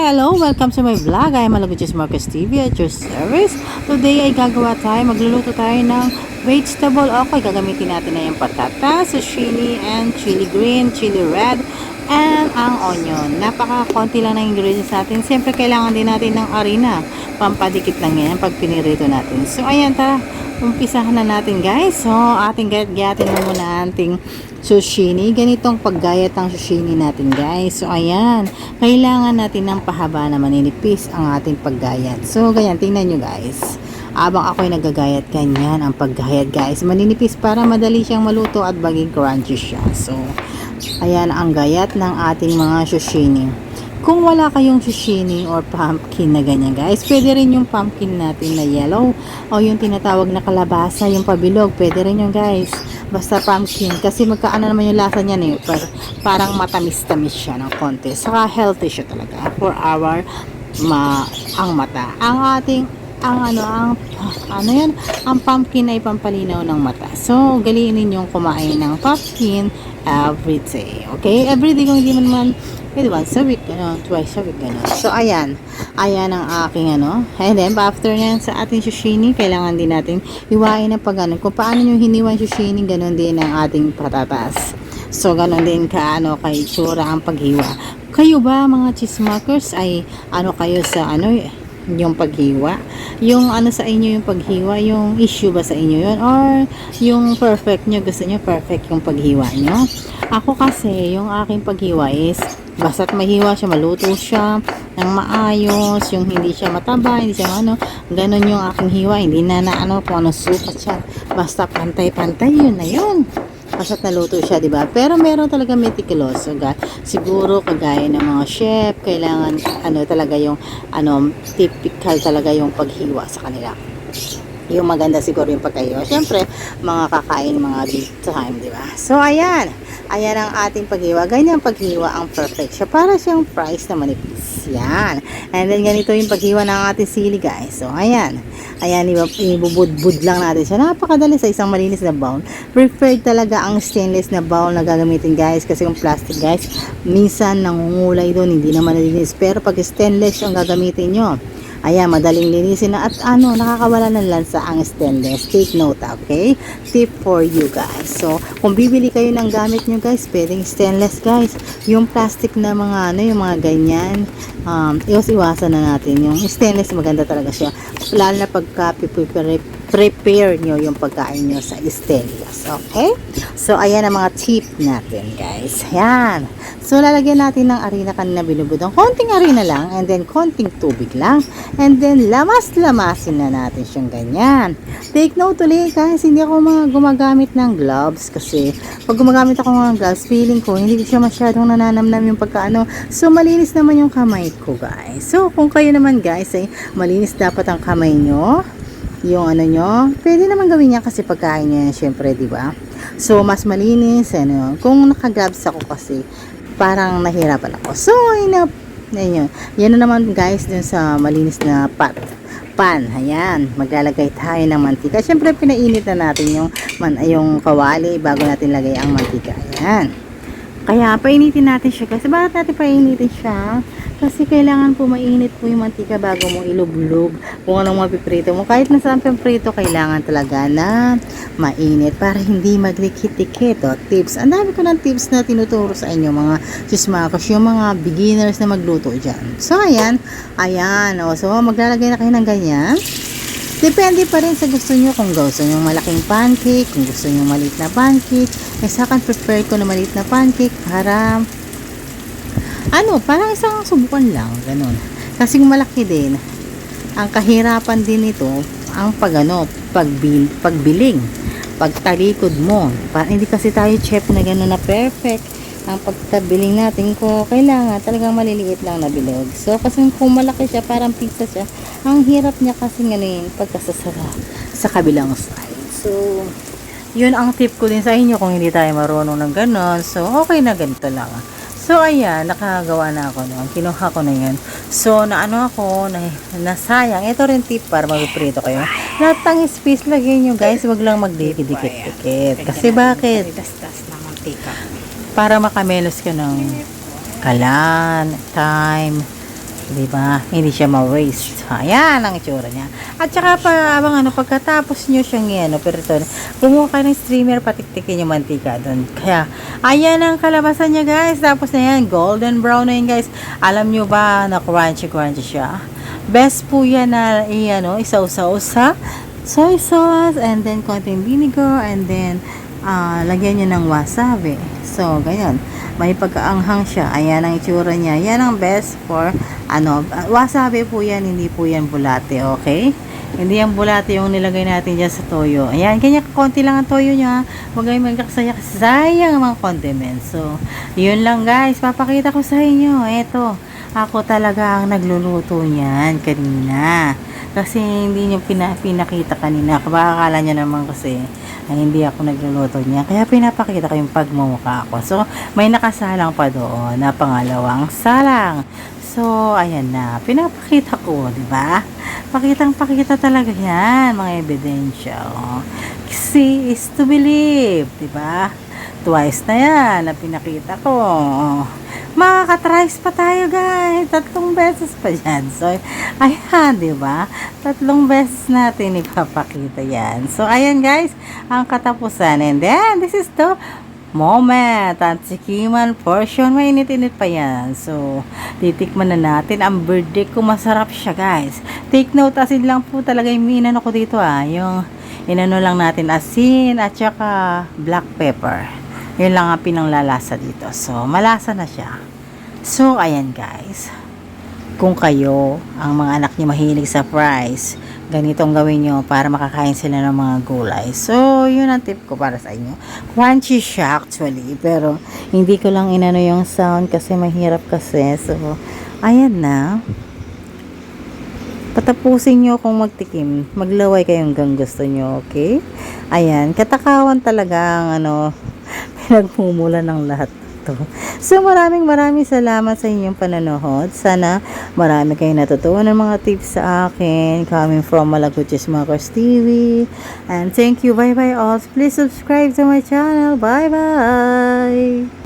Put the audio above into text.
Hello! Welcome to my vlog. I am Malaguchis Marcos TV at your service. Today ay gagawa tayo, magluluto tayo ng vegetable. Okay, gagamitin natin na yung patatas, zucchini, and chili green, chili red, and ang onion. Napaka-konti lang ng ingredients natin. Siyempre, kailangan din natin ng harina. Pampadikit lang yan pag pinirito natin. So, ayan, tara. Umpisahan na natin, guys. So, ating gayat-gayatin na muna ating zucchini. Ganitong paggayat ng zucchini natin, guys. So, ayan. Kailangan natin ng pahaba na maninipis ang ating paggayat. So, ganyan. Tingnan nyo, guys. Abang ako'y nagagayat, ganyan ang paggayat, guys. Maninipis para madali siyang maluto at maging crunchy siya. So, ayan ang gayat ng ating mga zucchini. Kung wala kayong zucchini or pumpkin na ganyan, guys, pwede rin yung pumpkin natin na yellow o yung tinatawag na kalabasa, yung pabilog, pwede rin yung, guys. Basta pumpkin, kasi magkaano naman yung lasa niyan eh, parang matamis-tamis siya ng konti. Saka healthy siya talaga for our ang mata. Ang pumpkin ay pampalinaw ng mata. So, galinin yung kumain ng pumpkin every day. Okay? Every day kung hindi man once a week, twice a week, So, ayan. Ayan ang aking, And then, after nyan sa ating zucchini, kailangan din natin iwain ng kung paano yung hiniwa yung zucchini, ganun din ang ating patatas. So, ganun din kay tsura ang paghiwa. Kayo ba, mga cheesemakers, ay kayo sa, yung paghiwa? Yung sa inyo yung paghiwa, yung issue ba sa inyo yun? Or yung perfect nyo, gusto nyo perfect yung paghiwa nyo? Ako kasi, yung aking paghiwa is, basta't mahiwa siya, maluto siya ng maayos, yung hindi siya mataba, hindi siya ganun yung aking hiwa, hindi na kung sukat siya. Basta pantay-pantay, yun na yun. Basta't naluto siya, diba? Pero meron talaga meticulous. Siguro, kagaya ng mga chef, kailangan, talaga yung, typical talaga yung paghiwa sa kanila. Yung maganda siguro yung pagkahiwa. Siyempre, mga kakain, mga big time, diba? So, ayan. Ayan ang ating paghiwa. Ganyan paghiwa ang perfect siya. Para siyang fries na manipis. Yan. And then, ganito yung paghiwa ng ating sili, guys. So, ayan. Ayan, ibubud-bud lang natin siya. Napakadali sa isang malinis na bowl. Preferred talaga ang stainless na bowl na gagamitin, guys. Kasi yung plastic, guys, minsan nangungulay doon. Hindi naman nalinis. Pero pag stainless yung gagamitin nyo, ayan, madaling linisin na at nakakawala ng lansa ang stainless. Take note, okay? Tip for you, guys. So, kung bibili kayo ng gamit nyo, guys, pwedeng stainless, guys. Yung plastic na mga, yung mga ganyan, iwasan na natin. Yung stainless, maganda talaga siya. Lalo na prepare nyo yung pagkain nyo sa stainless, okay? So, ayan ang mga tip natin, guys. Ayan. So, lalagyan natin ng harina kanina binubudong. Konting harina lang, and then konting tubig lang. And then, lamas-lamasin na natin siyang ganyan. Take note ulit, guys, hindi ako gumagamit ng gloves kasi pag gumagamit ako ng gloves, feeling ko, hindi siya masyadong nananamnam yung pagkaano. So, malinis naman yung kamay ko, guys. So, kung kayo naman, guys, ay malinis dapat ang kamay nyo. Yung nyo, pwede naman gawin niya kasi pagkain niya, syempre, diba? So, mas malinis, kung naka-gloves ako kasi, parang nahirapan ako. So, yan na naman, guys, dun sa malinis na pan. Ayan, maglalagay tayo ng mantika. Siyempre, pinainit na natin yung kawali bago natin lagay ang mantika. Ayan. Kaya, painitin natin siya. Kasi bakit natin painitin siya? Kasi kailangan po mainit po yung mantika bago mo ilublog kung anong mapiprito mo. Kahit nasaan prito, kailangan talaga na mainit para hindi maglikit-likit. Tips. Ang dami ko ng tips na tinuturo sa inyo, mga chismakos, yung mga beginners na magluto dyan. So, ayan. So, maglalagay na kayo ng ganyan. Depende pa rin sa gusto nyo. Kung gusto nyo malaking pancake, kung gusto nyo maliit na pancake. Sa akin, prepare ko na maliit na pancake para parang isang subukan lang, ganun. Kasi kung malaki din, ang kahirapan din ito, ang pagbiling, pagtalikod mo. Hindi kasi tayo chef na ganun na perfect. Ang pagtabiling natin ko, kailangan talagang maliliit lang na bilog. So, kasi kung malaki siya, parang pizza siya, ang hirap niya kasi pagkasasara sa kabilang side. So, yun ang tip ko din sa inyo kung hindi tayo marunong ng ganun. So, okay na ganito lang. So, ayan, nakagawa na ako noon. Kinuha ko na yan. So, nasayang. Ito rin tip para magpiprito kayo. Natangis space lagyan nyo, guys. Wag lang magdikit-dikit. Kasi bakit? Das ng mantika. Para makamelos ka ng kalan, thyme, Di ba? Hindi siya ma-waste. Ayan ang itsura niya. At saka pa, pagkatapos nyo siyang pero ito, kumuha kayo ng streamer, patiktikin yung mantika doon. Kaya, ayan ang kalabasan niya guys. Tapos na yan, golden brown na yun guys. Alam nyo ba na crunchy siya? Best po yan na, isaw-saw sa soy sauce, and then konting vinegar, and then, lagyan nyo ng wasabi. So, ganyan. May pagkaanghang siya. Ayan ang itsura niya. Yan ang best for, wasabi po yan, hindi po yan bulate, okay? Hindi yung bulate yung nilagay natin dyan sa toyo. Ayan, kanya konti lang ang toyo niya. Huwag kayong magkakasaya kasi sayang ang mga condiments. So, yun lang guys. Papakita ko sa inyo. Eto, ako talaga ang nagluluto niyan kanina. Kasi hindi nyo pinakita kanina. Baka akala nyo naman kasi ay hindi ako nagluluto niya. Kaya pinapakita ko yung pagmumukha ko. So, may nakasalang pa doon na pangalawang salang. So, ayan na. Pinapakita ko, di ba? Pakitang-pakita talaga yan, mga ebidensya. Oh. See is to believe, di ba? Twice na yan na pinakita ko. Makaka-tries pa tayo guys. 3 beses pa dyan. So, ayan, di ba? 3 beses natin ipapakita yan. So, ayan guys, ang katapusan. And then, this is the moment. Ang tikiman portion. Mainit-init pa yan. So, titikman na natin. Ang birthday ko, masarap siya guys. Take note, asin lang po talaga yung inano ko dito yung inano lang natin asin at saka black pepper. Yun lang ang pinanglalasa dito. So, malasa na siya. So, ayan guys. Kung kayo, ang mga anak niyo mahilig sa fries, ganitong gawin nyo para makakain sila ng mga gulay. So, yun ang tip ko para sa inyo. Crunchy siya actually. Pero, hindi ko lang inano yung sound kasi mahirap kasi. So, ayan na. Patapusin nyo kung magtikim. Maglaway kayong hanggang gusto nyo, okay? Ayan. Katakawan talaga ang pinagmumula ng lahat to. So, maraming salamat sa inyong panonood. Sana marami kayong natutunan ng mga tips sa akin coming from Malaguches Makers TV. And thank you. Bye-bye all. Please subscribe to my channel. Bye-bye.